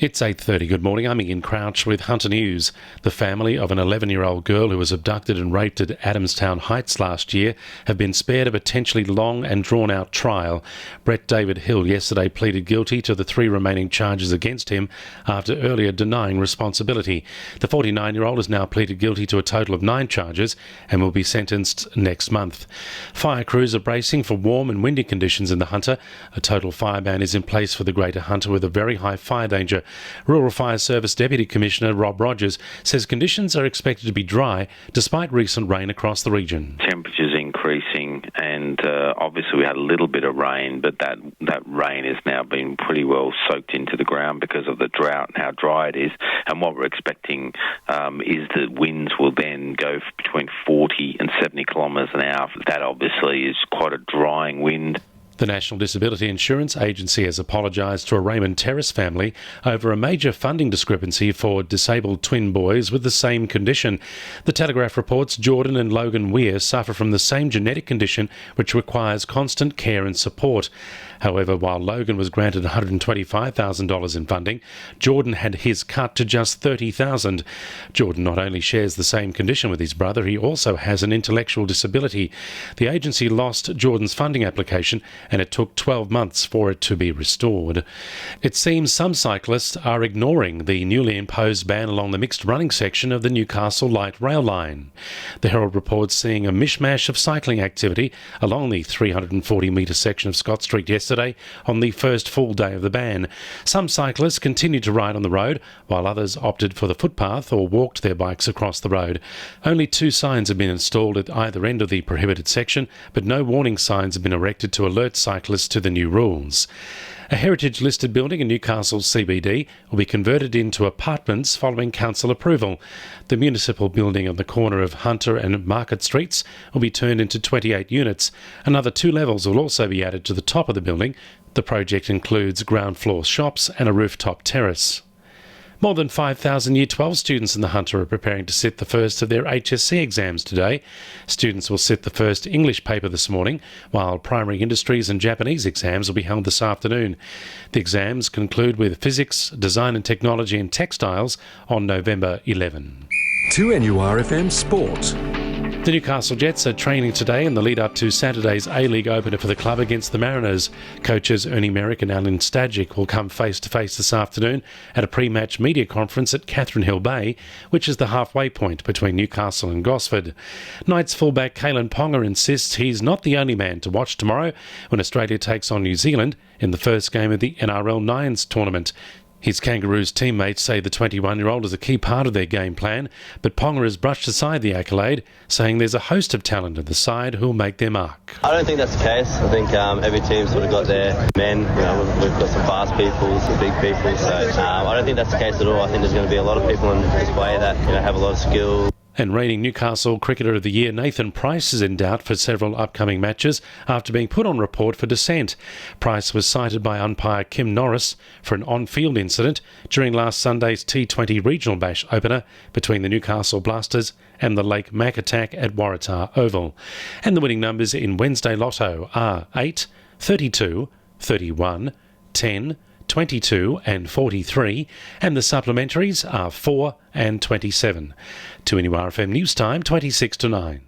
It's 8:30. Good morning. I'm Ian Crouch with Hunter News. The family of an 11-year-old girl who was abducted and raped at Adamstown Heights last year have been spared a potentially long and drawn-out trial. Brett David Hill yesterday pleaded guilty to the 3 remaining charges against him after earlier denying responsibility. The 49-year-old has now pleaded guilty to a total of 9 charges and will be sentenced next month. Fire crews are bracing for warm and windy conditions in the Hunter. A total fire ban is in place for the Greater Hunter with a very high fire danger. Rural Fire Service Deputy Commissioner Rob Rogers says conditions are expected to be dry despite recent rain across the region. Temperatures increasing and obviously we had a little bit of rain, but that rain has now been pretty well soaked into the ground because of the drought and how dry it is. And what we're expecting is that winds will then go between 40 and 70 kilometres an hour. That obviously is quite a drying wind. The National Disability Insurance Agency has apologised to a Raymond Terrace family over a major funding discrepancy for disabled twin boys with the same condition. The Telegraph reports Jordan and Logan Weir suffer from the same genetic condition which requires constant care and support. However, while Logan was granted $125,000 in funding, Jordan had his cut to just $30,000. Jordan not only shares the same condition with his brother, he also has an intellectual disability. The agency lost Jordan's funding application and it took 12 months for it to be restored. It seems some cyclists are ignoring the newly imposed ban along the mixed running section of the Newcastle Light Rail Line. The Herald reports seeing a mishmash of cycling activity along the 340-metre section of Scott Street yesterday on the first full day of the ban. Some cyclists continued to ride on the road, while others opted for the footpath or walked their bikes across the road. Only 2 signs have been installed at either end of the prohibited section, but no warning signs have been erected to alert cyclists to the new rules. A heritage-listed building in Newcastle CBD will be converted into apartments following council approval. The municipal building on the corner of Hunter and Market Streets will be turned into 28 units. Another 2 levels will also be added to the top of the building. The project includes ground floor shops and a rooftop terrace. More than 5,000 Year 12 students in the Hunter are preparing to sit the first of their HSC exams today. Students will sit the first English paper this morning, while primary industries and Japanese exams will be held this afternoon. The exams conclude with physics, design and technology and textiles on November 11. 2NURFM Sport. The Newcastle Jets are training today in the lead-up to Saturday's A-League opener for the club against the Mariners. Coaches Ernie Merrick and Alan Stajic will come face-to-face this afternoon at a pre-match media conference at Catherine Hill Bay, which is the halfway point between Newcastle and Gosford. Knights fullback Kalen Ponga insists he's not the only man to watch tomorrow when Australia takes on New Zealand in the first game of the NRL Nines tournament. His Kangaroos teammates say the 21-year-old is a key part of their game plan, but Ponga has brushed aside the accolade, saying there's a host of talent in the side who'll make their mark. I don't think that's the case. I think every team's sort of got their men. We've got some fast people, some big people, so I don't think that's the case at all. I think there's going to be a lot of people on display that have a lot of skill. And reigning Newcastle Cricketer of the Year Nathan Price is in doubt for several upcoming matches after being put on report for dissent. Price was cited by umpire Kim Norris for an on-field incident during last Sunday's T20 Regional Bash opener between the Newcastle Blasters and the Lake Mac Attack at Waratah Oval. And the winning numbers in Wednesday Lotto are 8, 32, 31, 10, 22 and 43, and the supplementaries are 4 and 27. 2NURFM News Time, 26 to 9.